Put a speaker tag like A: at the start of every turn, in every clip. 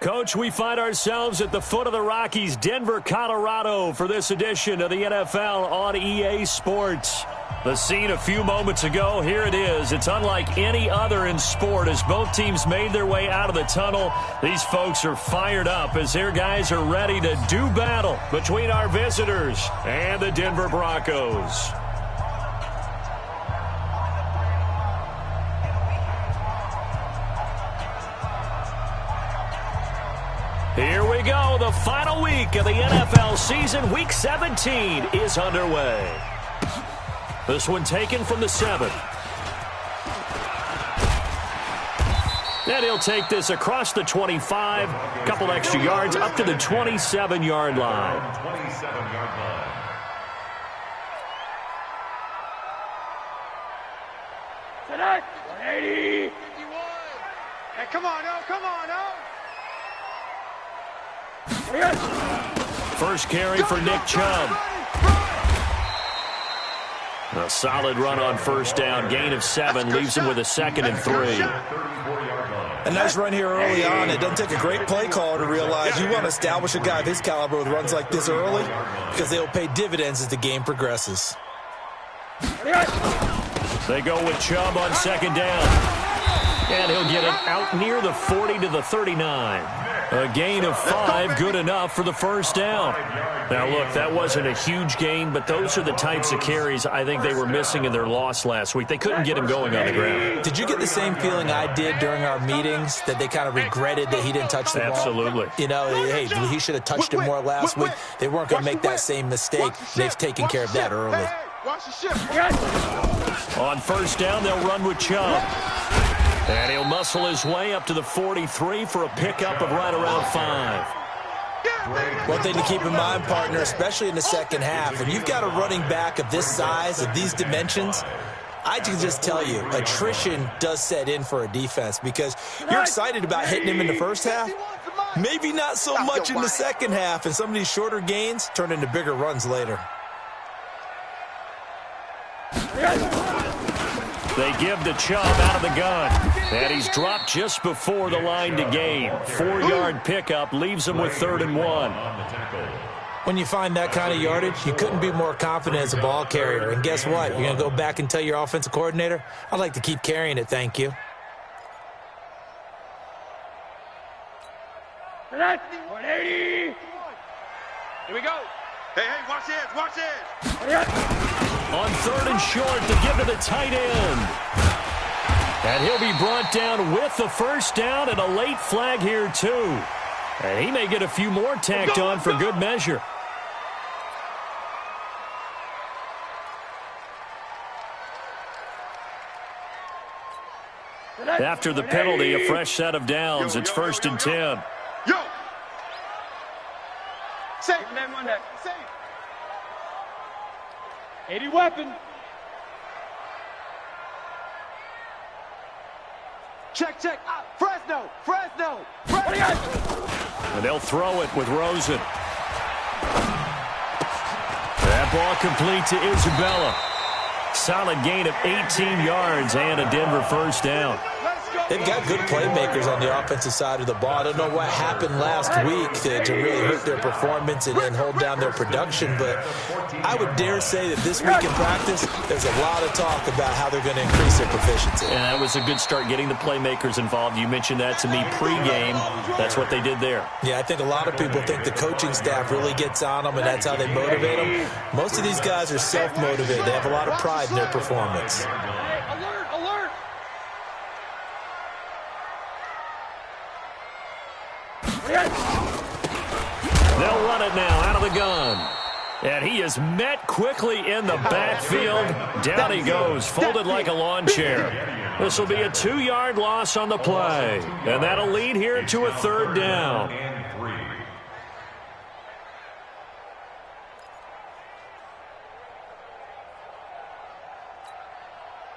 A: Coach, we find ourselves at the foot of the Rockies, Denver, Colorado, for this edition of the NFL on EA Sports. The scene a few moments ago, here it is. It's unlike any other in sport as both teams made their way out of the tunnel. These folks are fired up as their guys are ready to do battle between our visitors and the Denver Broncos. Here we go. The final week of the NFL season. Week 17 is underway. This one taken from the 7. And he'll take this across the 25. A couple extra yards up to the 27-yard line.
B: Tonight, 180. Hey, come on, no, come on, no.
A: First carry for Nick Chubb. A solid run on first down. Gain of 7 leaves him with a 2nd and 3.
C: A nice run here early on. It doesn't take a great play caller to realize you want to establish a guy of his caliber with runs like this early because they'll pay dividends as the game progresses.
A: They go with Chubb on 2nd down. And he'll get it out near the 40 to the 39. A gain of 5, good enough for the first down. Now, look, that wasn't a huge gain, but those are the types of carries I think they were missing in their loss last week. They couldn't get him going on the ground.
C: Did you get the same feeling I did during our meetings, that they kind of regretted that he didn't touch the ball?
A: Absolutely.
C: You know, hey, he should have touched it more last week. They weren't going to make that same mistake. They've taken care of that early.
A: On first down, they'll run with Chubb. And he'll muscle his way up to the 43 for a pickup of right around 5.
C: One thing to keep in mind, partner, especially in the second half, when you've got a running back of this size, of these dimensions, I can just tell you, attrition does set in for a defense because you're excited about hitting him in the first half. Maybe not so much in the second half, and some of these shorter gains turn into bigger runs later.
A: They give to Chubb out of the gun. And he's dropped just before the line to gain. 4-yard pickup leaves him with 3rd and 1.
C: When you find that kind of yardage, you couldn't be more confident as a ball carrier. And guess what? You're going to go back and tell your offensive coordinator, I'd like to keep carrying it, thank you.
B: 180. Here we go. Hey, watch this, watch this.
A: On 3rd and short to give to the tight end. And he'll be brought down with the first down and a late flag here too. And he may get a few more tacked on for good measure. After the penalty, a fresh set of downs. It's 1st and 10.
B: Yo! Safe, man, one that. Safe. 80 weapon. Check. Fresno.
A: And they'll throw it with Rosen. That ball complete to Isabella. Solid gain of 18 yards and a Denver first down.
C: They've got good playmakers on the offensive side of the ball. I don't know what happened last week to really hurt their performance and hold down their production, but I would dare say that this week in practice, there's a lot of talk about how they're going to increase their proficiency.
A: And that was a good start getting the playmakers involved. You mentioned that to me pregame. That's what they did there.
C: Yeah, I think a lot of people think the coaching staff really gets on them, and that's how they motivate them. Most of these guys are self-motivated. They have a lot of pride in their performance.
A: They'll run it now out of the gun. And he is met quickly in the backfield. Down he goes, folded like a lawn chair. This will be a 2-yard loss on the play. And that'll lead here to a 3rd down.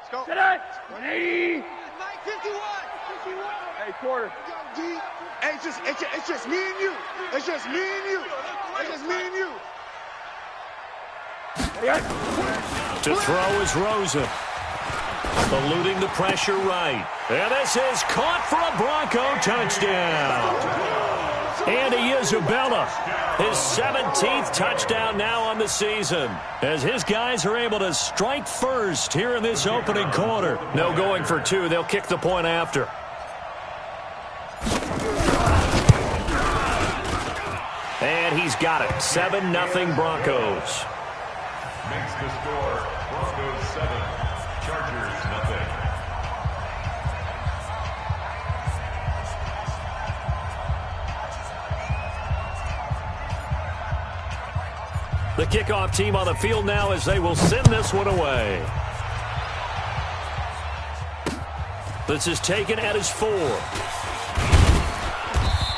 B: Let's go. 180. 51. Hey, quarter. Hey, it's just me and you. It's just me and you. It's just me and you.
A: To throw is Rosen. Eluding the pressure right. And this is caught for a Bronco touchdown. And he is Isabella. His 17th touchdown now on the season, as his guys are able to strike first here in this opening quarter. No going for two. They'll kick the point after. And he's got it. 7-0 Broncos.
D: Makes the score. Broncos 7, Chargers nothing.
A: The kickoff team on the field now as they will send this one away. This is taken at his 4.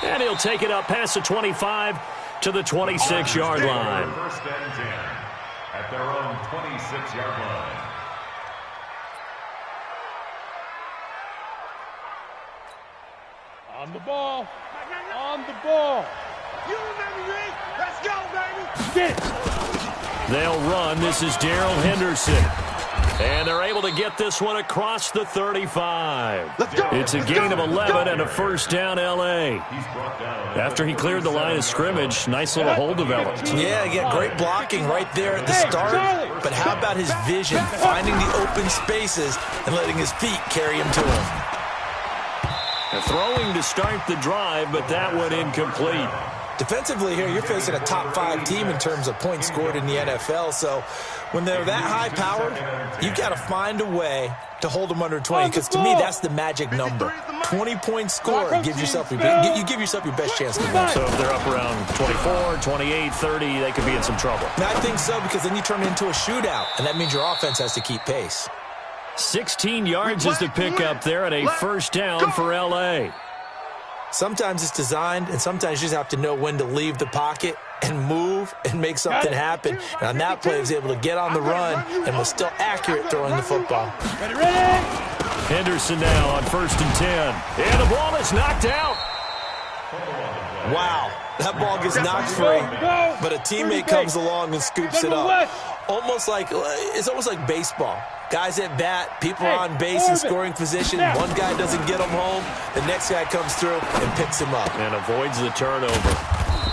A: And he'll take it up past the 25 to the 26-yard line.
D: First and 10 at their own 26-yard line.
B: On the ball. On the ball. You remember me? Let's go, baby. Get it.
A: They'll run. This is Darrell Henderson. And they're able to get this one across the 35. It's a gain of 11 and a first down, L.A. After he cleared the line of scrimmage, nice little hole developed.
C: Yeah, again, great blocking right there at the start. But how about his vision, finding the open spaces and letting his feet carry him to him?
A: Throwing to start the drive, but that one incomplete.
C: Defensively here, you're facing a top-5 team in terms of points scored in the NFL. So when they're that high-powered, you've got to find a way to hold them under 20. Because to me, that's the magic number. 20 points scored gives yourself you give yourself your best chance to win.
A: So if they're up around 24, 28, 30, they could be in some trouble.
C: Now, I think so, because then you turn it into a shootout, and that means your offense has to keep pace.
A: 16 yards is the pickup there, and a first down for L.A.
C: Sometimes it's designed, and sometimes you just have to know when to leave the pocket and move and make something happen. And on that play, he was able to get on the run and was still accurate throwing the football.
A: Henderson now on 1st and 10. And the ball is knocked out.
C: Wow, that ball gets knocked free, but a teammate comes along and scoops it up. It's almost like baseball. Guys at bat, people are on base in scoring position. One guy doesn't get him home. The next guy comes through and picks him up.
A: And avoids the turnover.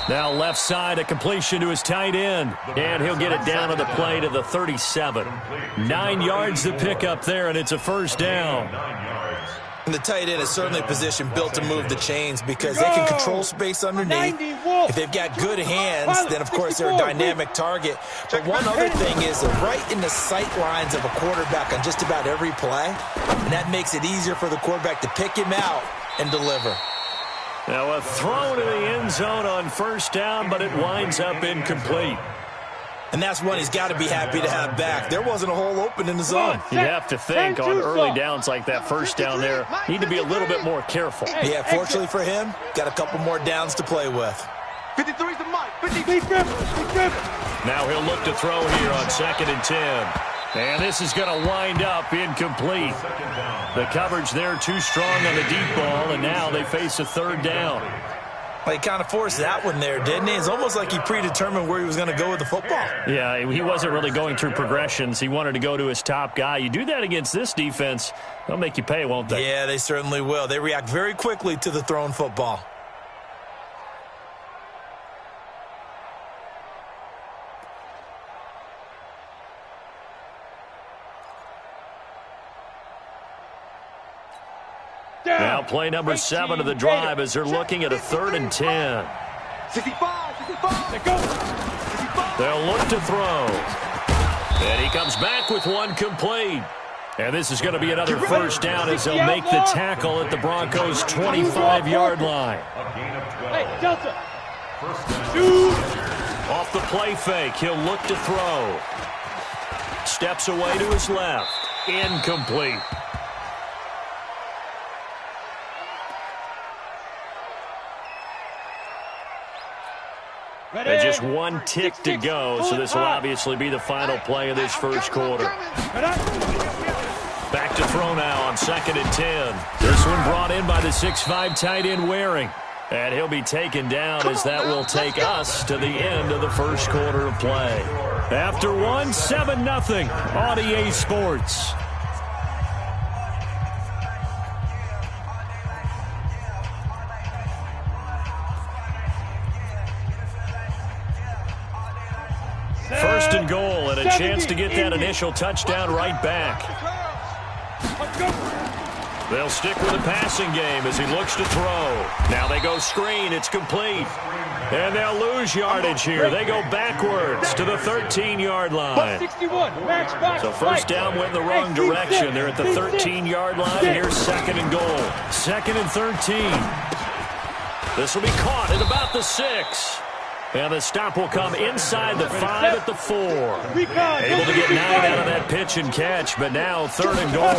A: Now left side, a completion to his tight end. And he'll get it down on the play to the 37. 9 yards to pick up there, and it's a first down.
C: And the tight end is certainly a position built to move the chains because they can control space underneath. If they've got good hands, then, of course, they're a dynamic target. But one other thing is they're right in the sight lines of a quarterback on just about every play, and that makes it easier for the quarterback to pick him out and deliver.
A: Now a throw to the end zone on first down, but it winds up incomplete.
C: And that's one he's got to be happy to have back. There wasn't a hole open in the zone.
A: You have to think on early downs like that first down there, need to be a little bit more careful.
C: Yeah, fortunately for him, got a couple more downs to play with.
B: 53's the mic. 50.
A: Now he'll look to throw here on 2nd and 10. And this is going to wind up incomplete. The coverage there too strong on the deep ball, and now they face a 3rd down.
C: Well, he kind of forced that one there, didn't he? It's almost like he predetermined where he was going to go with the football.
A: Yeah, he wasn't really going through progressions. He wanted to go to his top guy. You do that against this defense, they'll make you pay, won't they?
C: Yeah, they certainly will. They react very quickly to the thrown football.
A: Now play number 7 of the drive as they're looking at a 3rd and 10.
B: 65. Let go. 65.
A: They'll look to throw. And he comes back with one complete. And this is going to be another first down as they'll make the tackle at the Broncos' 25-yard line.
B: Hey, Delta.
A: Off the play fake, he'll look to throw. Steps away to his left. Incomplete. And just one tick to go, so this will obviously be the final play of this first quarter. Back to throw now on 2nd and 10. This one brought in by the 6'5" tight end Waring. And he'll be taken down as that will take us to the end of the first quarter of play. After one, 7-0 on EA Sports. and goal, and a chance to get that initial touchdown right back. They'll stick with the passing game as he looks to throw. Now they go screen. It's complete. And they'll lose yardage here. They go backwards to the 13-yard line. So first down went in the wrong direction. They're at the 13-yard line. Here's second and goal. Second and 13. This will be caught at about the 6. And the stop will come inside the 5 at the 4. Able to get 9 out of that pitch and catch, but now third and goal.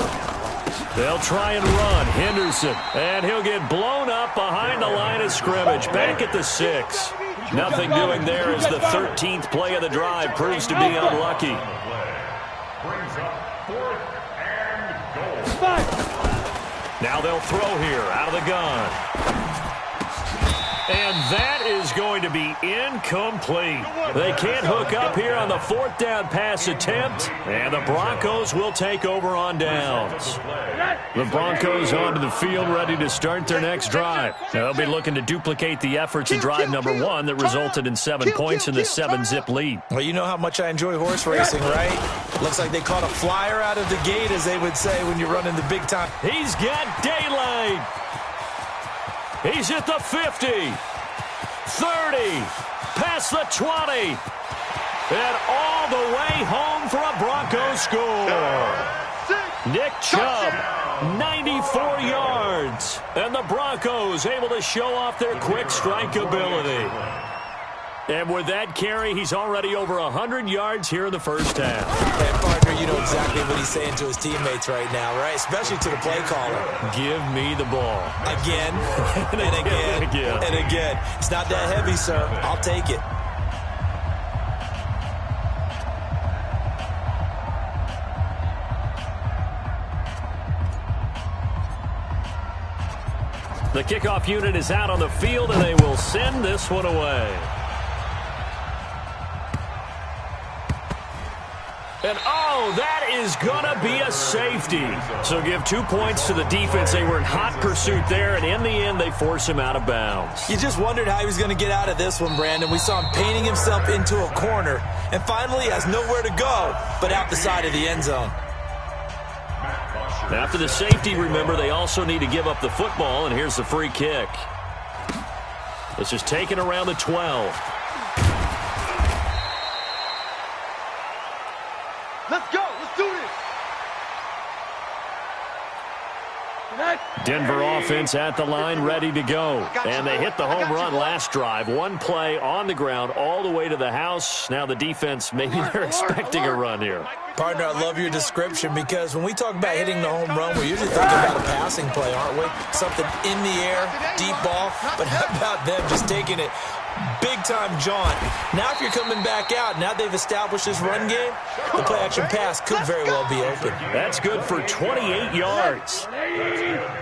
A: They'll try and run. Henderson, and he'll get blown up behind the line of scrimmage. Back at the 6. Nothing doing there as the 13th play of the drive proves to be unlucky. Now they'll throw here out of the gun. And that is going to be incomplete. They can't hook up here on the fourth down pass attempt, and the Broncos will take over on downs. The Broncos onto the field ready to start their next drive. They'll be looking to duplicate the efforts in drive number 1 that resulted in 7 points in the 7-zip lead.
C: Well, you know how much I enjoy horse racing, right? Looks like they caught a flyer out of the gate, as they would say when you're running the big time.
A: He's got daylight. He's at the 50, 30, past the 20, and all the way home for a Broncos score. Nick Chubb, 94 yards, and the Broncos able to show off their quick strike ability. And with that carry, he's already over 100 yards here in the first half.
C: And, partner, you know exactly what he's saying to his teammates right now, right? Especially to the play caller.
A: Give me the ball.
C: Again, and again, and again. It's not that heavy, sir. I'll take it.
A: The kickoff unit is out on the field, and they will send this one away. And, oh, that is going to be a safety. So give 2 points to the defense. They were in hot pursuit there, and in the end, they force him out of bounds.
C: You just wondered how he was going to get out of this one, Brandon. We saw him painting himself into a corner, and finally has nowhere to go but out the side of the end zone.
A: After the safety, remember, they also need to give up the football, and here's the free kick. This is taken around the 12.
B: Let's go. Let's do this.
A: Denver offense at the line, ready to go. And they hit the home run last drive. One play on the ground all the way to the house. Now the defense, maybe they're expecting a run here.
C: Partner, I love your description, because when we talk about hitting the home run, we're usually thinking about a passing play, aren't we? Something in the air, deep ball. But how about them just taking it big-time jaunt? Now if you're coming back out, now they've established this run game, the play-action pass could very well be open.
A: That's good for 28 yards.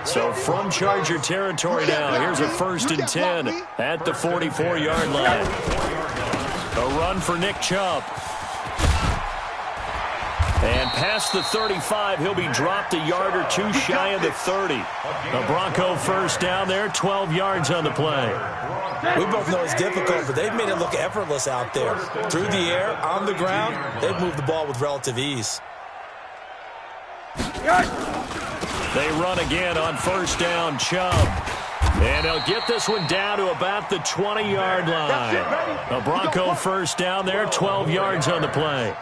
A: So from Charger territory now, here's a 1st and 10 at the 44-yard line. A run for Nick Chubb. And past the 35, he'll be dropped a yard or two shy of the 30. A Bronco first down there, 12 yards on the play.
C: We both know it's difficult, but they've made it look effortless out there. Through the air, on the ground, they've moved the ball with relative ease.
A: They run again on first down, Chubb. And they'll get this one down to about the 20-yard line. A Bronco first down there, 12 yards on the play.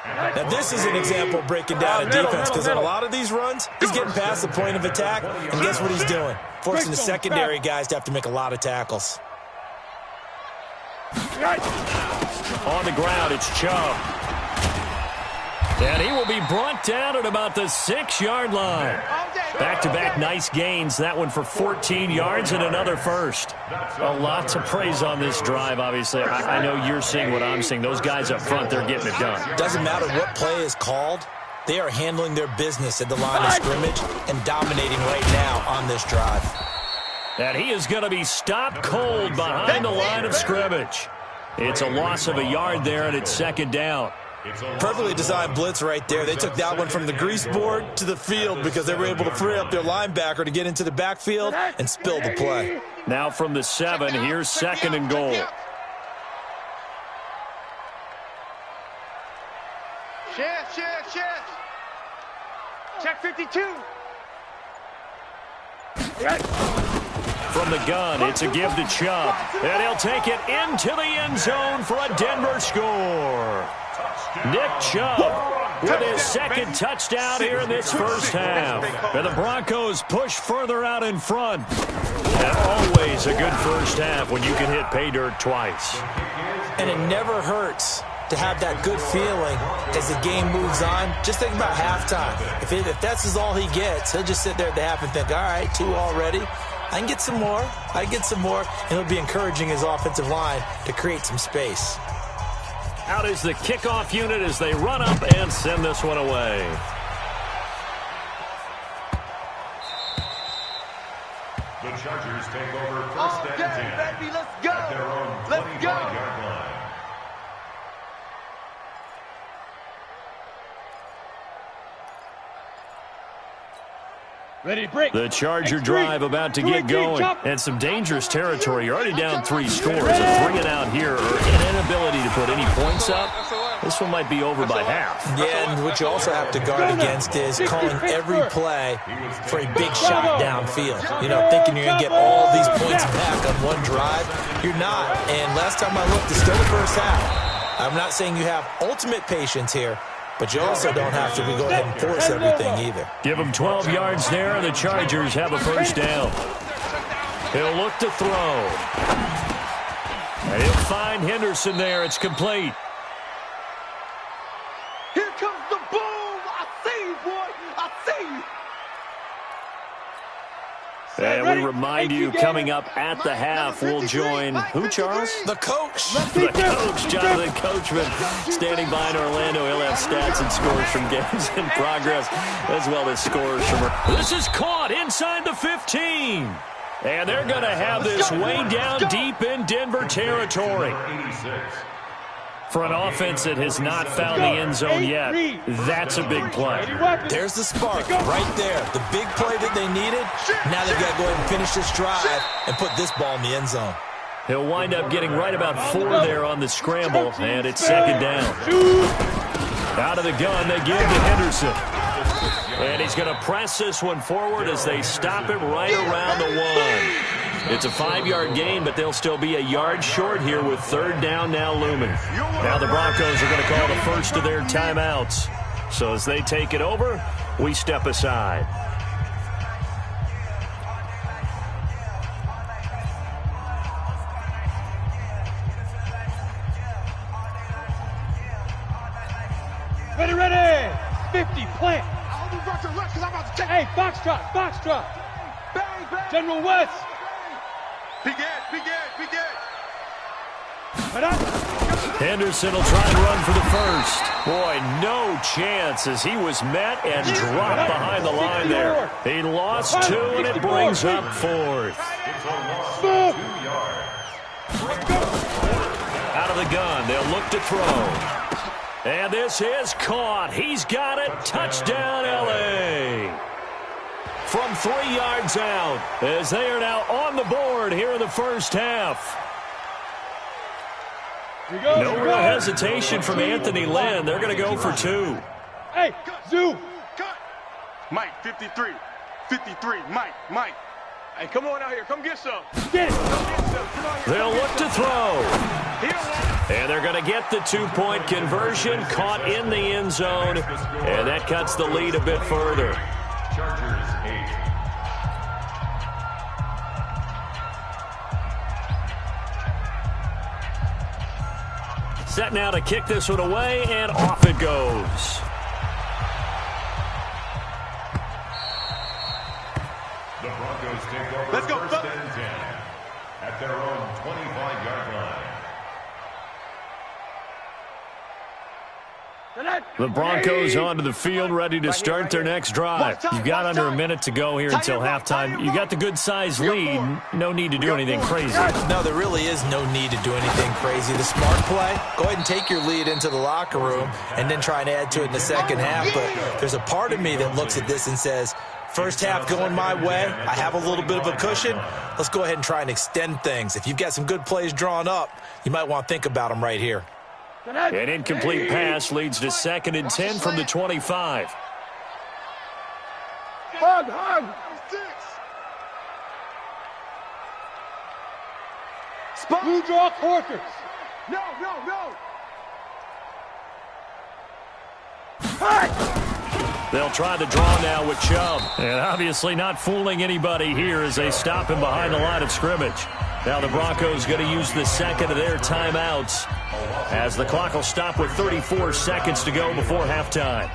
C: Now, this is an example of breaking down a defense, because on a lot of these runs, he's getting past the point of attack, and guess what he's doing? Forcing the secondary guys to have to make a lot of tackles.
A: On the ground, it's Chubb. And he will be brought down at about the 6-yard line. Back-to-back nice gains. That one for 14 yards and another first. A lot to praise on this drive, obviously. I know you're seeing what I'm seeing. Those guys up front, they're getting it done.
C: Doesn't matter what play is called. They are handling their business at the line of scrimmage and dominating right now on this drive.
A: And he is going to be stopped cold behind the line of scrimmage. It's a loss of a yard there, and it's second down.
C: Perfectly designed blitz right there. They took that one from the grease board to the field because they were able to free up their linebacker to get into the backfield and spill the play.
A: Now from the 7, here's second and goal.
B: Check 52.
A: From the gun, it's a give to Chubb. And he'll take it into the end zone for a Denver score. Nick Chubb with his second touchdown here in this first half. And the Broncos push further out in front. And always a good first half when you can hit pay dirt twice.
C: And it never hurts to have that good feeling as the game moves on. Just think about halftime. If that's all he gets, he'll just sit there at the half and think, all right, 2 already. I can get some more. And it'll be encouraging his offensive line to create some space.
A: Out is the kickoff unit as they run up and send this one away.
D: The Chargers take over first and 10.
B: Baby, let's go.
D: At their own 25-yard line.
B: Ready, break.
A: The Charger drive about to get going. And some dangerous territory. You're already down 3 scores. A 3 and out here, or an inability to put any points up. This one might be over by half.
C: Yeah, and what you also have to guard against is calling every play for a big shot downfield. You know, thinking you're going to get all these points back on one drive. You're not. And last time I looked, it's still the first half. I'm not saying you have ultimate patience here, but you also don't have to go ahead and force everything either.
A: Give them 12 yards there, and the Chargers have a first down. He'll look to throw. And he'll find Henderson there. It's complete.
B: Here comes the boom. I see you, boy. I see you.
A: And we remind you, coming up at the half, we'll join who, Charles?
C: The coach.
A: The coach, Jonathan Coachman, standing by in Orlando. He'll have stats and scores from games in progress, as well as scores from her. This is caught inside the 15. And they're going to have this way down deep in Denver territory. For an offense that has not found the end zone yet, that's a big play.
C: There's the spark right there. The big play that they needed. Now they've got to go ahead and finish this drive and put this ball in the end zone.
A: He'll wind up getting right about 4 there on the scramble, and it's second down. Out of the gun, they give to Henderson. And he's going to press this one forward as they stop him right around the 1. It's a 5-yard gain, but they'll still be a yard short here with third down now looming. Now the Broncos are going to call the first of their timeouts. So as they take it over, we step aside.
B: Ready. 50, plant. Hey, Foxtrot. Bang. General West. Begin.
A: Henderson will try and run for the first. Boy, no chance as he was met and dropped behind the line there. He lost 2, and it brings up 4th. Out of the gun, they'll look to throw. And this is caught. He's got it. Touchdown, L.A. From 3 yards out, as they are now on the board here in the first half. No real hesitation from Anthony Lynn. They're going to go for 2.
B: Hey, Zoo. Mike, 53. Mike. Hey, come on out here. Come get some. Get it.
A: They'll look to throw. And they're going to get the 2-point conversion, caught in the end zone. And that cuts the lead a bit further.
D: Chargers 8.
A: Set now to kick this one away, and off it goes.
D: The Broncos take over first and 10 at their own 25-yard line.
A: The Broncos onto the field, ready to start their next drive. You've got under a minute to go here until halftime. You got the good-sized lead. No need to do anything crazy.
C: No, there really is no need to do anything crazy. The smart play, go ahead and take your lead into the locker room and then try and add to it in the second half. But there's a part of me that looks at this and says, first half going my way, I have a little bit of a cushion. Let's go ahead and try and extend things. If you've got some good plays drawn up, you might want to think about them right here.
A: An incomplete pass leads to 2nd and 10 from the 25.
B: Hug. Spot. Blue draw quarters. No.
A: They'll try to draw now with Chubb. And obviously not fooling anybody here as they stop him behind the line of scrimmage. Now the Broncos going to use the second of their timeouts as the clock will stop with 34 seconds to go before halftime.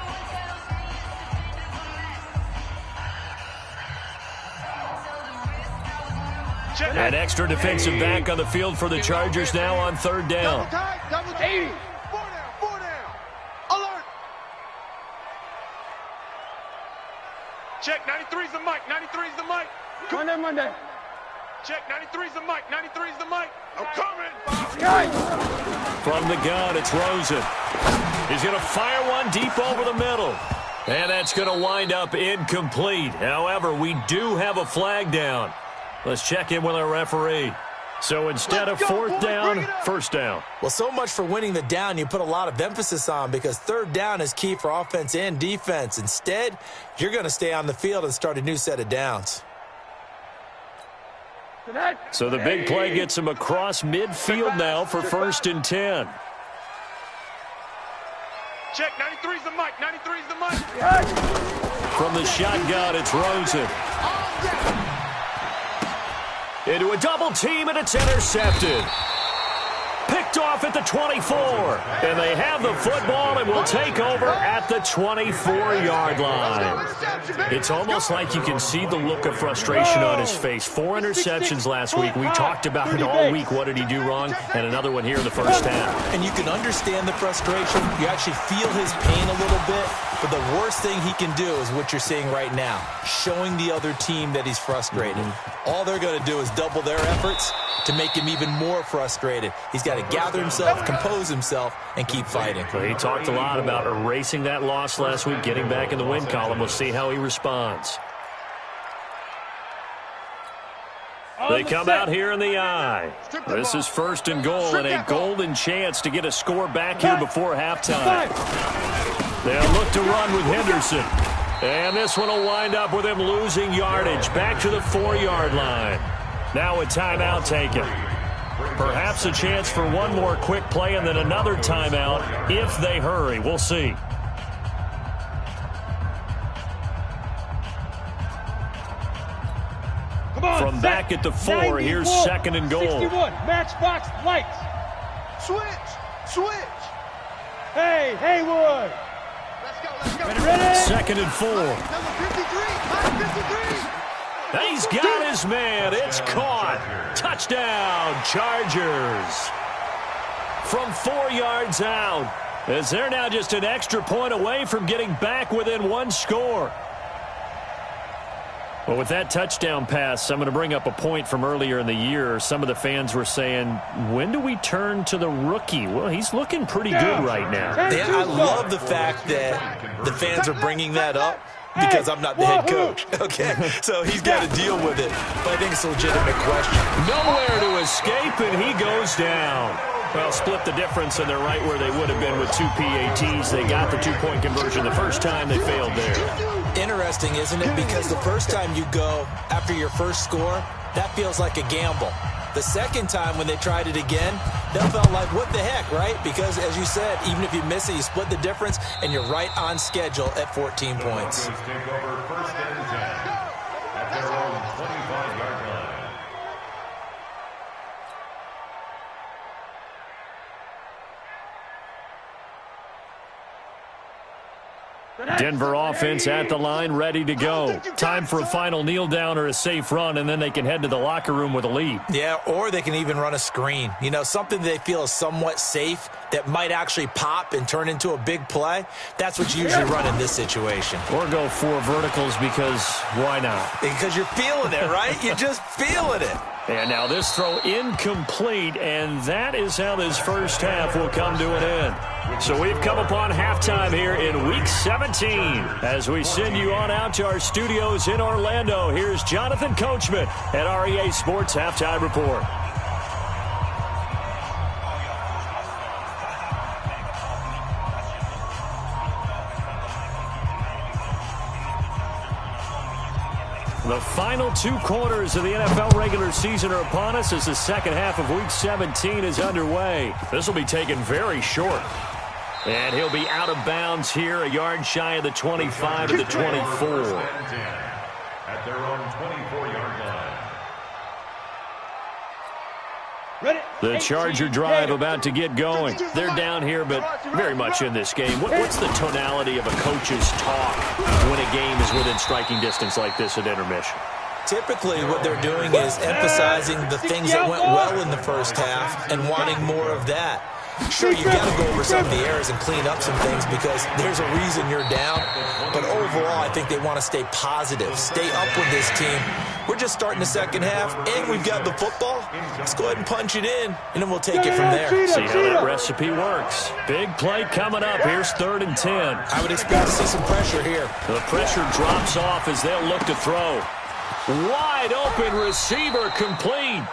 A: An extra defensive back on the field for the Chargers now on third down.
B: Double 80. 4 down. Alert.
E: Check, 93's the mic. 93's the mic.
B: Monday.
E: Check, 93's the mic. 93's the mic. I'm coming.
A: From the gun, it's Rosen. He's going to fire one deep over the middle. And that's going to wind up incomplete. However, we do have a flag down. Let's check in with our referee. So instead of fourth down, first down.
C: Well, so much for winning the down you put a lot of emphasis on, because third down is key for offense and defense. Instead, you're going to stay on the field and start a new set of downs.
A: So the big play gets him across midfield now for 1st and 10.
E: Check, 93's the mic. 93's the mic.
A: From the shotgun, it's Rosen. Into a double team, and it's intercepted. Picked off at the 24. And they have the football and will take over at the 24-yard line. It's almost like you can see the look of frustration on his face. 4 interceptions last week. We talked about it all week. What did he do wrong? And another one here in the first half.
C: And you can understand the frustration. You actually feel his pain a little bit. But the worst thing he can do is what you're seeing right now, showing the other team that he's frustrated. All they're going to do is double their efforts to make him even more frustrated. He's got to gather himself, compose himself, and keep fighting.
A: Well, he talked a lot about erasing that loss last week, getting back in the win column. We'll see how he responds. They come out here in the eye. This is 1st and goal, and a golden chance to get a score back here before halftime. They'll look to run with Henderson. And this one will wind up with him losing yardage back to the 4-yard line. Now a timeout taken. Perhaps a chance for one more quick play and then another timeout if they hurry. We'll see. From back at the 4, here's 2nd and goal.
B: 61, matchbox lights. Switch. Hey, Haywood. Let's go. Ready?
A: 2nd and 4.
B: Number 53.
A: He's got his man. It's caught. Touchdown, Chargers. From 4 yards out, as they're now just an extra point away from getting back within 1 score. Well, with that touchdown pass, I'm going to bring up a point from earlier in the year. Some of the fans were saying, when do we turn to the rookie? Well, he's looking pretty good right now.
C: Yeah, I love the fact that the fans are bringing that up, because I'm not the head coach, okay? So he's got to deal with it. But I think it's a legitimate question.
A: Nowhere to escape, and he goes down. Well, split the difference, and they're right where they would have been with 2 PATs. They got the 2-point conversion the first time. They failed there.
C: Interesting, isn't it? Because the first time you go after your first score, that feels like a gamble. The second time when they tried it again, that felt like, what the heck, right? Because, as you said, even if you miss it, you split the difference, and you're right on schedule at 14 points.
D: Take over 1st and 10 at their own 25-yard line.
A: Denver offense at the line, ready to go. Time for a final kneel down or a safe run, and then they can head to the locker room with a lead.
C: Yeah, or they can even run a screen. You know, something they feel is somewhat safe that might actually pop and turn into a big play. That's what you usually run in this situation.
A: Or go 4 verticals, because why not?
C: Because you're feeling it, right? You're just feeling it.
A: And now this throw incomplete, and that is how this first half will come to an end. So we've come upon halftime here in Week 17. As we send you on out to our studios in Orlando, here's Jonathan Coachman at REA Sports Halftime Report. The final 2 quarters of the NFL regular season are upon us as the second half of Week 17 is underway. This will be taken very short. And he'll be out of bounds here, a yard shy of the 25 to the 24.
D: At their own 24-yard line.
A: The Charger drive about to get going. They're down here, but very much in this game. What's the tonality of a coach's talk when a game is within striking distance like this at intermission?
C: Typically, what they're doing is emphasizing the things that went well in the first half and wanting more of that. Sure, you got to go over some of the errors and clean up some things because there's a reason you're down. But overall, I think they want to stay positive, stay up with this team. We're just starting the second half, and we've got the football. Let's go ahead and punch it in, and then we'll take it from there.
A: See how that recipe works. Big play coming up. Here's 3rd and 10.
C: I would expect to see some pressure here.
A: The pressure drops off as they'll look to throw. Wide open receiver complete.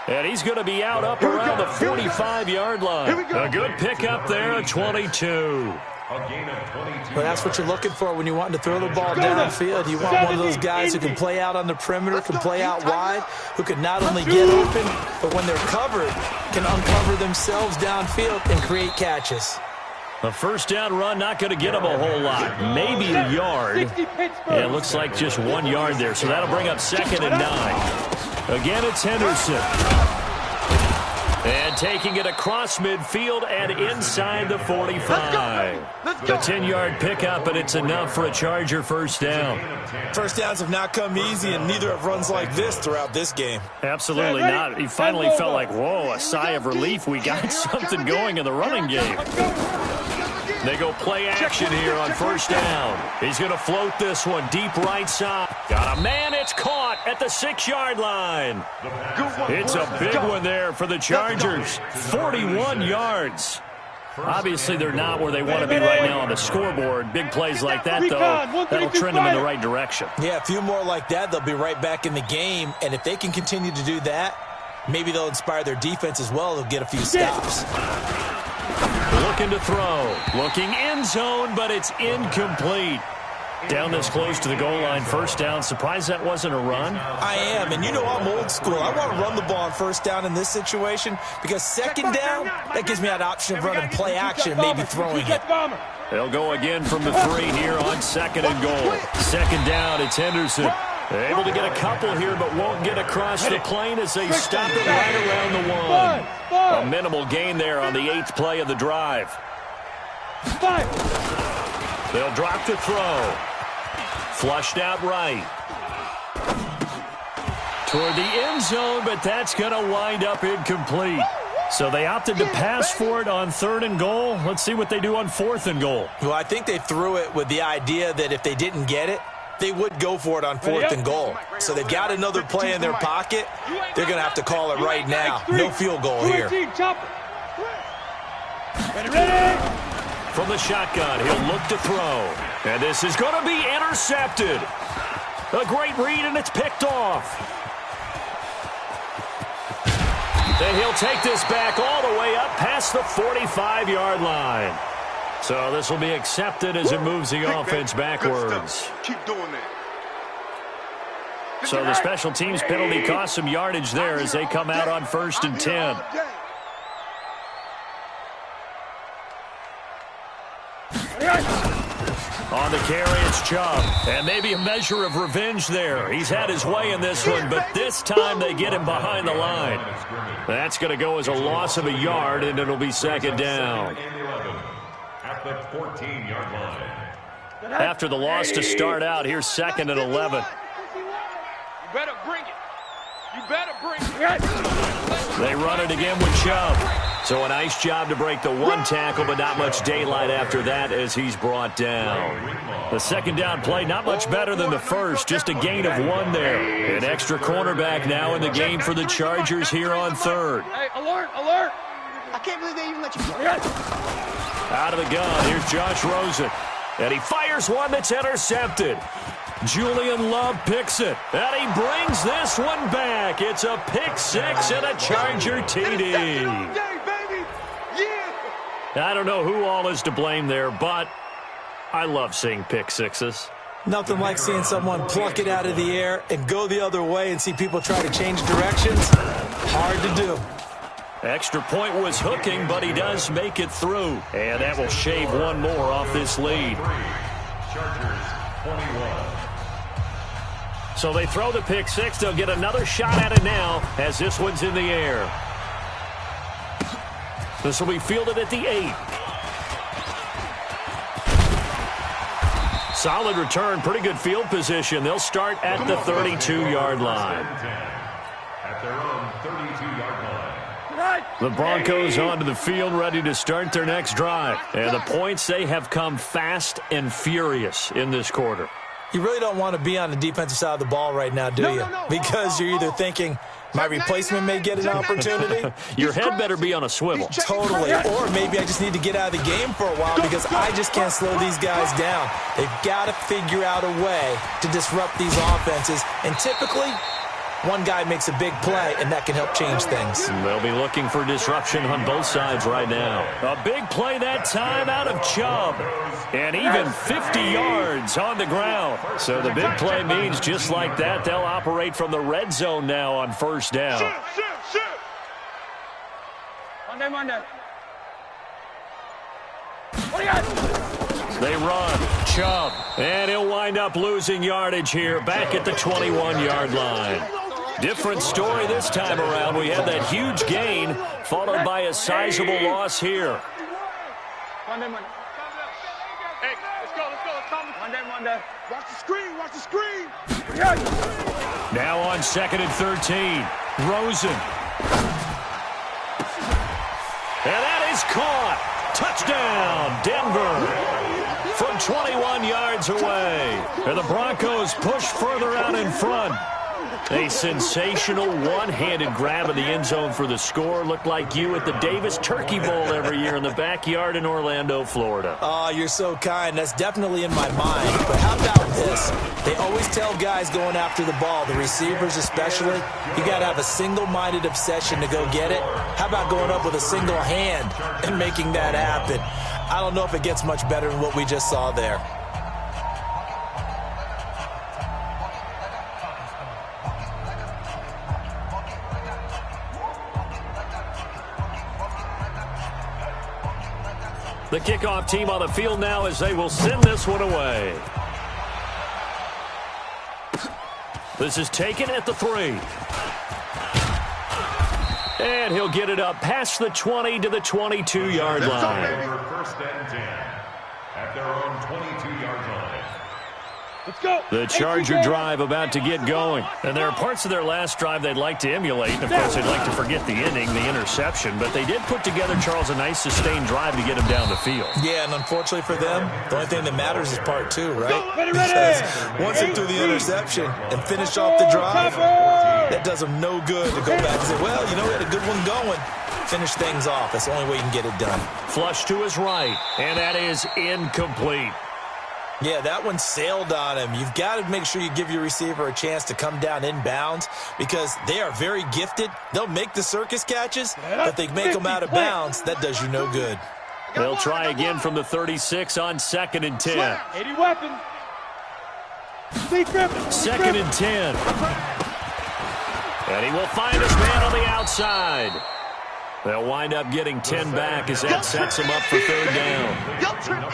A: And he's going to be out up around the 45-yard line. A good pickup there at 22.
C: Well, that's what you're looking for when you want to throw the ball downfield. You want one of those guys who can play out on the perimeter, can play out wide, who can not only get open, but when they're covered, can uncover themselves downfield and create catches.
A: A first down run, not going to get him a whole lot. Maybe a yard. Yeah, it looks like just 1 yard there, so that'll bring up 2nd and 9. Again, it's Henderson. And taking it across midfield and inside the 45. A 10-yard pickup, and it's enough for a Charger first down.
C: First downs have not come easy, and neither have runs like this throughout this game.
A: Absolutely not. He finally felt like, whoa, a sigh of relief. We got something going in the running game. They go play action here on first down. He's going to float this one deep right side. Got a man. It's caught at the 6-yard line. It's a big one there for the Chargers. 41 yards. Obviously, they're not where they want to be right now on the scoreboard. Big plays like that, though, that'll trend them in the right direction.
C: Yeah, a few more like that, they'll be right back in the game. And if they can continue to do that, maybe they'll inspire their defense as well. They'll get a few stops.
A: Looking to throw. Looking end zone, but it's incomplete. Down this close to the goal line, first down. Surprised that wasn't a run?
C: I am, and you know I'm old school. I want to run the ball on first down in this situation because second down, that gives me that option of running play action, maybe throwing it.
A: They'll go again from the 3 here on 2nd and goal. Second down, it's Henderson. Able to get a couple here, but won't get across the plane as they stop it right around the 1. A minimal gain there on the 8th play of the drive. They'll drop to throw. Flushed out right. Toward the end zone, but that's going to wind up incomplete. So they opted to pass for it on 3rd and goal. Let's see what they do on 4th and goal.
C: Well, I think they threw it with the idea that if they didn't get it, they would go for it on 4th and goal. So they've got another play in their pocket. They're going to have to call it right now. No field goal here.
A: From the shotgun, he'll look to throw. And this is going to be intercepted. A great read, and it's picked off. And he'll take this back all the way up past the 45-yard line. So this will be accepted as it moves the offense backwards.
B: Keep doing that.
A: So the special teams penalty cost some yardage there as they come out on 1st and 10. On the carry, it's Chubb. And maybe a measure of revenge there. He's had his way in this one, but this time they get him behind the line. That's going to go as a loss of a yard, and it'll be 2nd down.
D: At the 14-yard line.
A: After the loss to start out, here's 2nd and 11.
E: You better bring it. You better bring it.
A: They run it again with Chubb. So a nice job to break the 1 tackle, but not much daylight after that as he's brought down. The 2nd down play, not much better than the first, just a gain of 1 there. An extra cornerback now in the game for the Chargers here on 3rd.
E: Hey, alert, alert.
F: I can't believe they even let you go.
A: Out of the gun, here's Josh Rosen. And he fires one that's intercepted. Julian Love picks it. And he brings this one back. It's a pick 6 and a Charger TD. I don't know who all is to blame there, but I love seeing pick 6s.
C: Nothing like seeing someone pluck it out of the air and go the other way and see people try to change directions. Hard to do.
A: Extra point was hooking, but he does make it through. And that will shave one more off this lead.
D: Chargers 21.
A: So they throw the pick six. They'll get another shot at it now as this one's in the air. This will be fielded at the 8. Solid return, pretty good field position. They'll start at the 32-yard line.
D: At their own 32-yard line.
A: The Broncos onto the field, ready to start their next drive. And the points, they have come fast and furious in this quarter.
C: You really don't want to be on the defensive side of the ball right now, do you? Because you're either thinking, my replacement may get an opportunity.
A: Your head better be on a swivel.
C: Totally. Or maybe I just need to get out of the game for a while because I just can't slow these guys down. They've got to figure out a way to disrupt these offenses. And typically, one guy makes a big play, and that can help change things.
A: They'll be looking for disruption on both sides right now. A big play that time out of Chubb. And even 50 yards on the ground. So the big play means just like that, they'll operate from the red zone now on first down.
E: Shoot. Monday. What do you got?
A: They run. Chubb. And he'll wind up losing yardage here back at the 21-yard line. Different story this time around. We had that huge gain followed by a sizable loss here.
E: Monday. Hey, let's go. Monday.
B: Watch the screen.
A: Now on 2nd and 13. Rosen. And that is caught. Touchdown, Denver. From 21 yards away. And the Broncos push further out in front. A sensational one-handed grab in the end zone for the score. Looked like you at the Davis Turkey Bowl every year in the backyard in Orlando, Florida.
C: Oh, you're so kind. That's definitely in my mind. But how about this? They always tell guys going after the ball, the receivers especially, you got to have a single-minded obsession to go get it. How about going up with a single hand and making that happen? I don't know if it gets much better than what we just saw there.
A: The kickoff team on the field now as they will send this one away. This is taken at the 3. And he'll get it up past the 20 to the 22-yard line.
D: First and 10 at their own 22-yard line.
E: Let's go.
A: The Charger drive about to get going. And there are parts of their last drive they'd like to emulate. And of course, they'd like to forget the ending, the interception. But they did put together, Charles, a nice sustained drive to get him down the field.
C: Yeah, and unfortunately for them, the only thing that matters is part 2, right? Because once they threw the interception and finished off the drive, that does them no good to go back and say, well, you know, we had a good one going. Finish things off. That's the only way you can get it done.
A: Flush to his right, and that is incomplete.
C: Yeah, that one sailed on him. You've got to make sure you give your receiver a chance to come down inbounds because they are very gifted. They'll make the circus catches, but if they make them out of bounds, that does you no good.
A: They'll try again from the 36 on 2nd and 10.
E: 80 weapon.
A: 2nd and 10. And he will find his man on the outside. They'll wind up getting 10 back as that sets him up for 3rd down.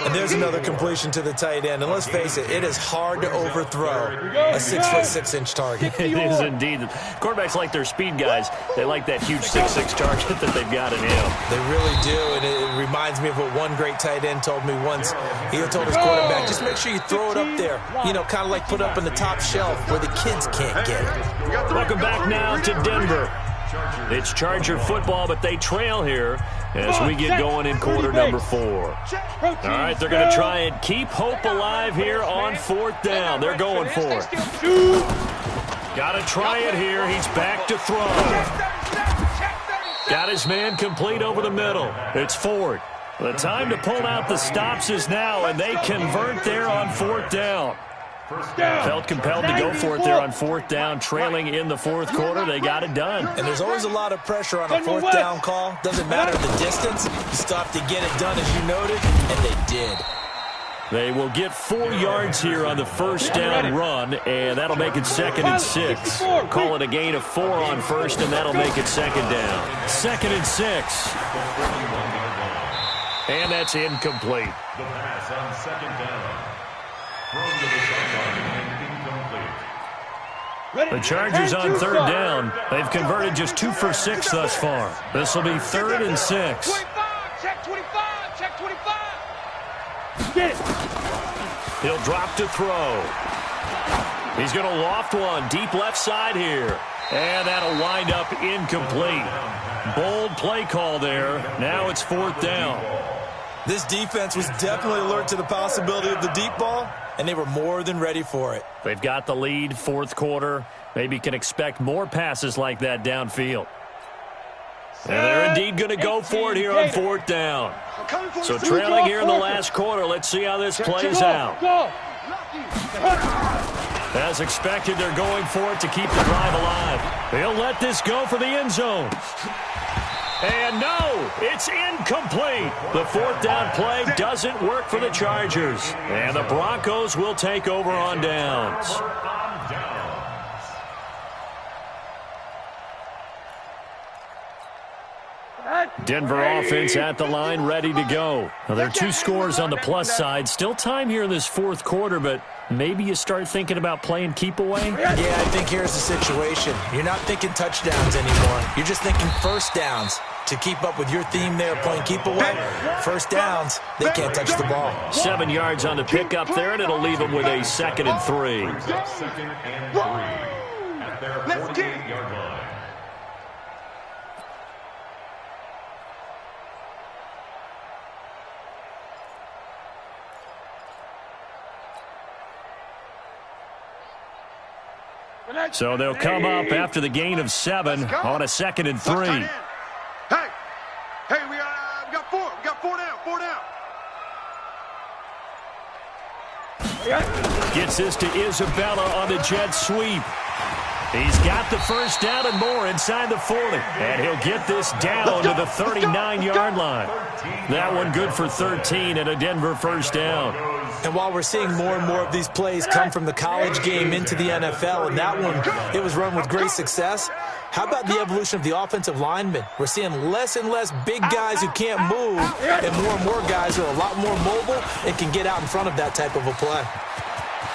C: And there's another completion to the tight end. And let's face it, it is hard to overthrow a 6'6" target.
A: It is indeed. Quarterbacks like their speed guys. They like that huge 6'6" target that they've got in him.
C: They really do. And it reminds me of what one great tight end told me once. He told his quarterback, just make sure you throw it up there. You know, kind of like put up in the top shelf where the kids can't get it.
A: Welcome back now to Denver. It's Charger football, but they trail here as we get going in quarter number 4. All right, they're going to try and keep hope alive here on 4th down. They're going for it. Got to try it here. He's back to throw. Got his man complete over the middle. It's Ford. The time to pull out the stops is now, and they convert there on 4th down. Felt compelled to go for it there on 4th down, trailing in the 4th quarter. They got it done.
C: And there's always a lot of pressure on a 4th down call. Doesn't matter the distance. You still have to get it done, as you noted, and they did.
A: They will get 4 yards here on the first down run, and that'll make it 2nd and 6. Call it a gain of 4 on first, and that'll make it 2nd down. 2nd and 6. And that's incomplete.
D: The pass on 2nd down. Thrown to the sideline and incomplete.
A: The Chargers on 3rd down. They've converted just 2 for 6 thus far. This will be 3rd and 6.
E: 25, check 25, check 25.
B: Get it.
A: He'll drop to throw. He's going to loft one deep left side here. And that'll wind up incomplete. Bold play call there. Now it's 4th down.
C: This defense was definitely alert to the possibility of the deep ball, and they were more than ready for it.
A: They've got the lead, 4th quarter. Maybe can expect more passes like that downfield. And they're indeed going to go for it here on 4th down. So trailing here in the last quarter. Let's see how this plays out. As expected, they're going for it to keep the drive alive. They'll let this go for the end zone. And no, it's incomplete. The 4th down play doesn't work for the Chargers. And the Broncos will take over on downs. Denver offense at the line, ready to go. Now, there are 2 scores on the plus side. Still time here in this 4th quarter, but maybe you start thinking about playing keep away?
C: Yeah, I think here's the situation. You're not thinking touchdowns anymore. You're just thinking first downs. To keep up with your theme there, playing keep away, first downs, they can't touch the ball.
A: 7 yards on the pickup there, and it'll leave them with a 2nd and 3.
D: 2nd and 3 at their 48-yard line.
A: So they'll come up after the gain of 7 on a 2nd and 3.
B: Hey, we got 4. We got 4 down. 4 down.
A: Gets this to Isabella on the jet sweep. He's got the first down and more inside the 40. And he'll get this down to the 39-yard line. That one good for 13 and a Denver first down.
C: And while we're seeing more and more of these plays come from the college game into the NFL, and that one, it was run with great success, how about the evolution of the offensive linemen? We're seeing less and less big guys who can't move and more guys who are a lot more mobile and can get out in front of that type of a play.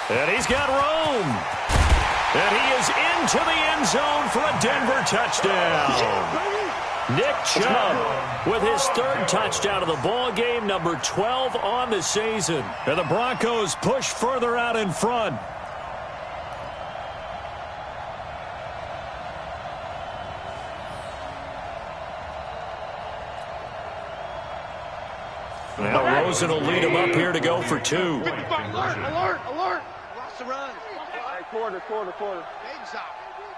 A: And he's got room. And he is into the end zone for a Denver touchdown. Nick Chubb with his 3rd touchdown of the ball game, number 12 on the season. And the Broncos push further out in front. Now Rosen will lead him up here to go for 2.
B: Alert.
F: Watch the run.
B: Hey, quarter.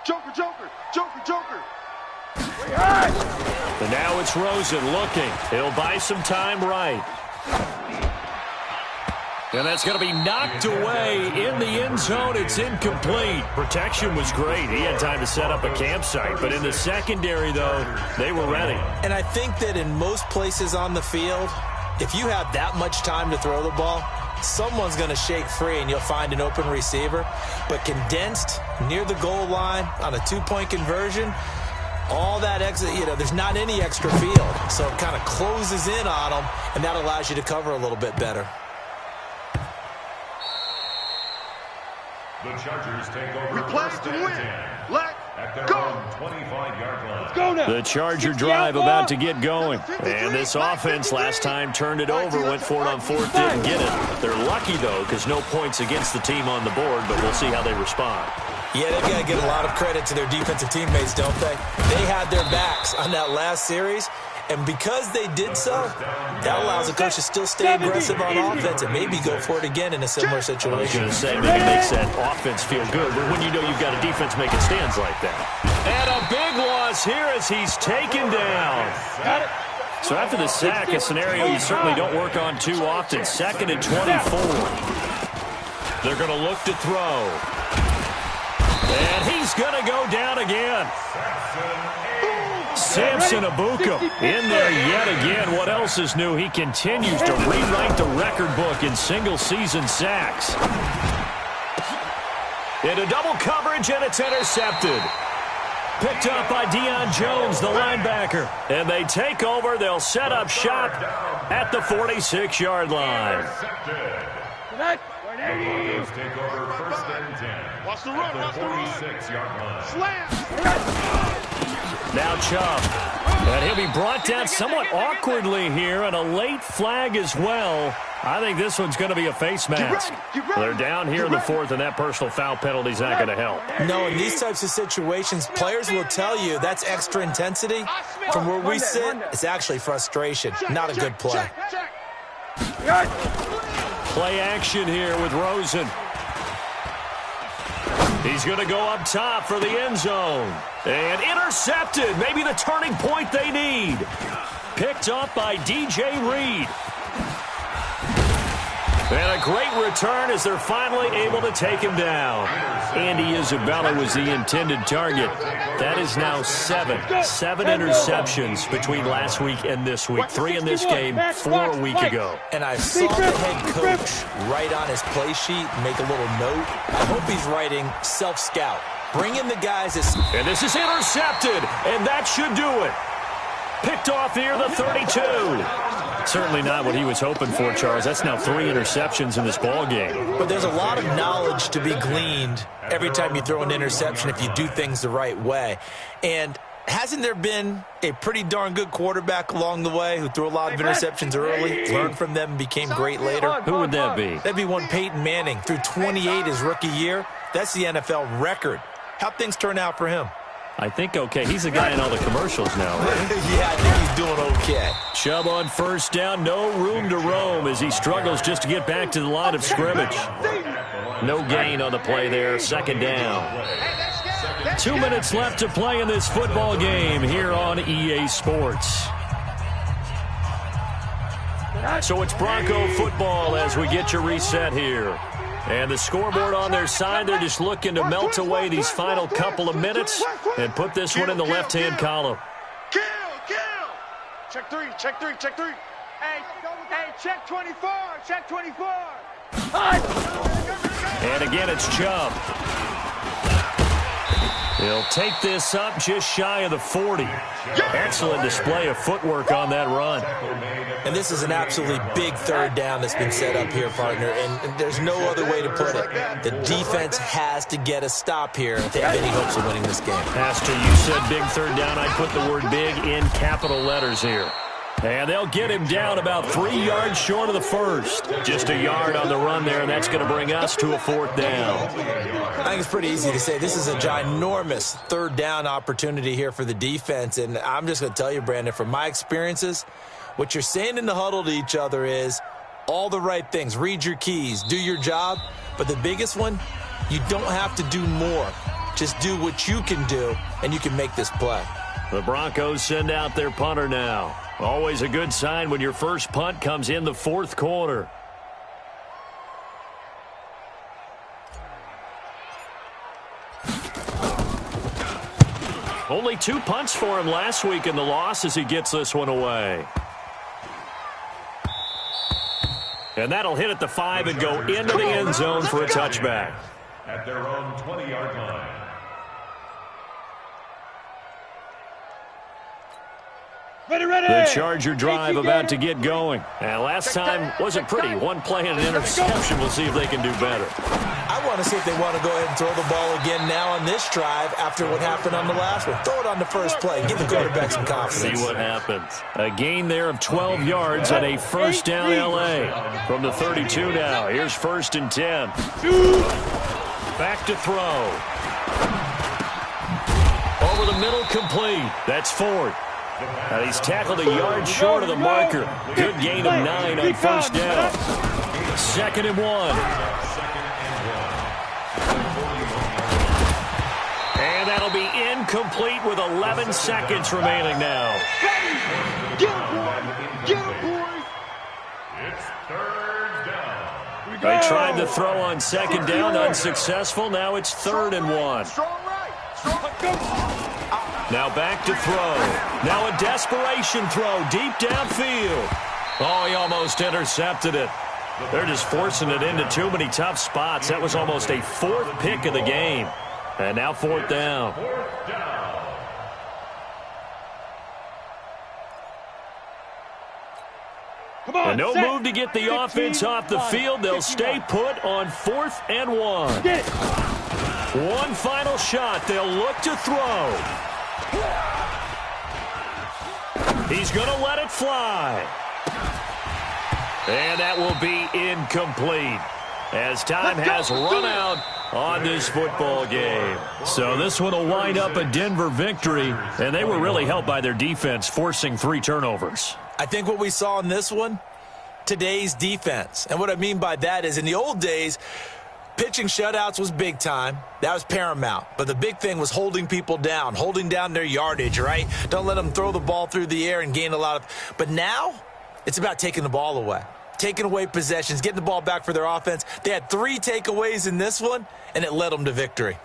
B: Joker.
A: And now it's Rosen looking. He'll buy some time right. And that's going to be knocked away in the end zone. It's incomplete. Protection was great. He had time to set up a campsite. But in the secondary, though, they were ready.
C: And I think that in most places on the field, if you have that much time to throw the ball, someone's going to shake free and you'll find an open receiver. But condensed near the goal line on a 2-point conversion, all that extra, there's not any extra field. So it kind of closes in on them, and that allows you to cover a little bit better.
D: The Chargers take over.
B: We play
D: first
B: to
D: and
B: win.
D: 10 at their
B: Go.
D: own 25-yard line.
B: Let's go now.
A: The Charger drive about to get going. And this offense last time turned it over, went for it on 4th, didn't get it. They're lucky, though, because no points against the team on the board, but we'll see how they respond.
C: Yeah, they've got to give a lot of credit to their defensive teammates, don't they? They had their backs on that last series, and because they did so, that allows the coach to still stay aggressive on offense and maybe go for it again in a similar
A: I was
C: situation.
A: going to say, maybe makes that offense feel good, but when you know you've got a defense making stands like that. And a big loss here as he's taken down. So after the sack, a scenario you certainly don't work on too often. 2nd and 24. They're going to look to throw. And he's going to go down again. Samson Abuka in there yet again. What else is new? He continues to rewrite the record book in single-season sacks. Into double coverage, and it's intercepted. Picked up by Deion Jones, the linebacker. And they take over. They'll set up shop at the 46-yard line.
D: Broncos take over 1st and 10.
B: Watch the run, watch the run.
D: 46-yard line.
B: Slam.
A: Now Chubb. And he'll be brought down somewhat awkwardly here, and a late flag as well. I think this one's going to be a face mask. They're down here in the 4th, and that personal foul penalty's not going to help.
C: No, in these types of situations, players will tell you that's extra intensity. From where we sit, it's actually frustration, not a good play.
A: Play action here with Rosen. He's going to go up top for the end zone. And intercepted. Maybe the turning point they need. Picked up by DJ Reed. And a great return as they're finally able to take him down. Andy Isabella was the intended target. That is now 7 interceptions between last week and this week. 3 in this game, 4 a week ago.
C: And I saw the head coach write on his play sheet, make a little note. I hope he's writing self-scout. Bring in the guys that...
A: And this is intercepted, and that should do it. Picked off near the 32. Certainly not what he was hoping for, Charles. That's now 3 interceptions in this ball game.
C: But there's a lot of knowledge to be gleaned every time you throw an interception if you do things the right way. And hasn't there been a pretty darn good quarterback along the way who threw a lot of interceptions early, learned from them, and became great later?
A: Who would that be?
C: That'd be one Peyton Manning. Threw 28 his rookie year. That's the NFL record. How'd things turn out for him?
A: I think okay. He's the guy in all the commercials now, right?
C: Yeah, I think he's doing okay.
A: Chubb on 1st down. No room to roam as he struggles just to get back to the line of scrimmage. No gain on the play there. 2nd down. 2 minutes left to play in this football game here on EA Sports. So it's Bronco football as we get your reset here. And the scoreboard on their side, they're just looking to melt away these final couple of minutes and put this one in the left-hand column.
B: Kill. Check 3. Hey, check 24. Check 24.
A: And again, it's Chubb. He'll take this up just shy of the 40. Excellent display of footwork on that run.
C: And this is an absolutely big 3rd down that's been set up here, partner, and there's no other way to put it. The defense has to get a stop here if they have any hopes of winning this game.
A: Pastor, you said big 3rd down. I put the word big in capital letters here. And they'll get him down about 3 yards short of the 1st. Just a yard on the run there, and that's going to bring us to a 4th down.
C: I think it's pretty easy to say this is a ginormous 3rd down opportunity here for the defense. And I'm just going to tell you, Brandon, from my experiences, what you're saying in the huddle to each other is all the right things. Read your keys, do your job. But the biggest one, you don't have to do more. Just do what you can do, and you can make this play.
A: The Broncos send out their punter now. Always a good sign when your first punt comes in the 4th quarter. Only 2 punts for him last week in the loss as he gets this one away. And that'll hit at the 5 and go into the end zone for a touchback.
D: At their own 20-yard line.
A: The Charger drive about to get going. And last time wasn't pretty. 1 play and an interception. We'll see if they can do better.
C: I want to see if they want to go ahead and throw the ball again now on this drive after what happened on the last one. Throw it on the first play. Give the quarterback some confidence.
A: See what happens. A gain there of 12 yards and a 1st down LA. From the 32 now. Here's 1st and 10. Back to throw. Over the middle, complete. That's Ford. Now he's tackled a yard short of the marker. Good gain of 9 on 1st down. 2nd and 1. And that'll be incomplete with 11 seconds remaining now.
B: Get him, boys.
D: It's 3rd down.
A: They tried to throw on 2nd down, unsuccessful. Now it's 3rd and 1.
B: Strong right. Strong.
A: Now back to throw. Now a desperation throw deep downfield. Oh, he almost intercepted it. They're just forcing it into too many tough spots. That was almost a fourth pick of the game. And now fourth down. And no move to get the offense off the field. They'll stay put on 4th and 1. One final shot. They'll look to throw. He's going to let it fly. And that will be incomplete as time has run out on this football game. So this one will wind up a Denver victory, and they were really helped by their defense forcing 3 turnovers.
C: I think what we saw in this one, today's defense. And what I mean by that is in the old days, pitching shutouts was big time. That was paramount. But the big thing was holding people down, holding down their yardage, right? Don't let them throw the ball through the air and gain a lot of. But now it's about taking the ball away, taking away possessions, getting the ball back for their offense. They had 3 takeaways in this one, and it led them to victory.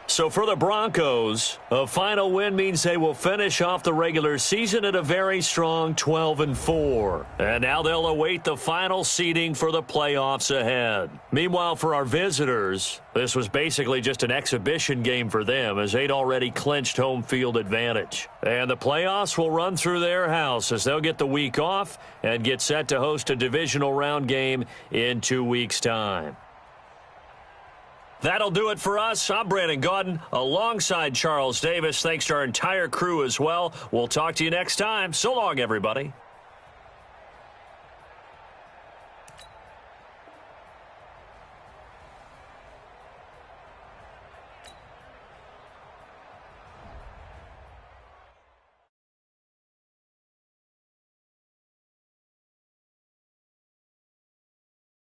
A: So for the Broncos, a final win means they will finish off the regular season at a very strong 12-4. And now they'll await the final seeding for the playoffs ahead. Meanwhile, for our visitors, this was basically just an exhibition game for them as they'd already clinched home field advantage. And the playoffs will run through their house as they'll get the week off and get set to host a divisional round game in 2 weeks' time. That'll do it for us. I'm Brandon Gaudin alongside Charles Davis. Thanks to our entire crew as well. We'll talk to you next time. So long, everybody.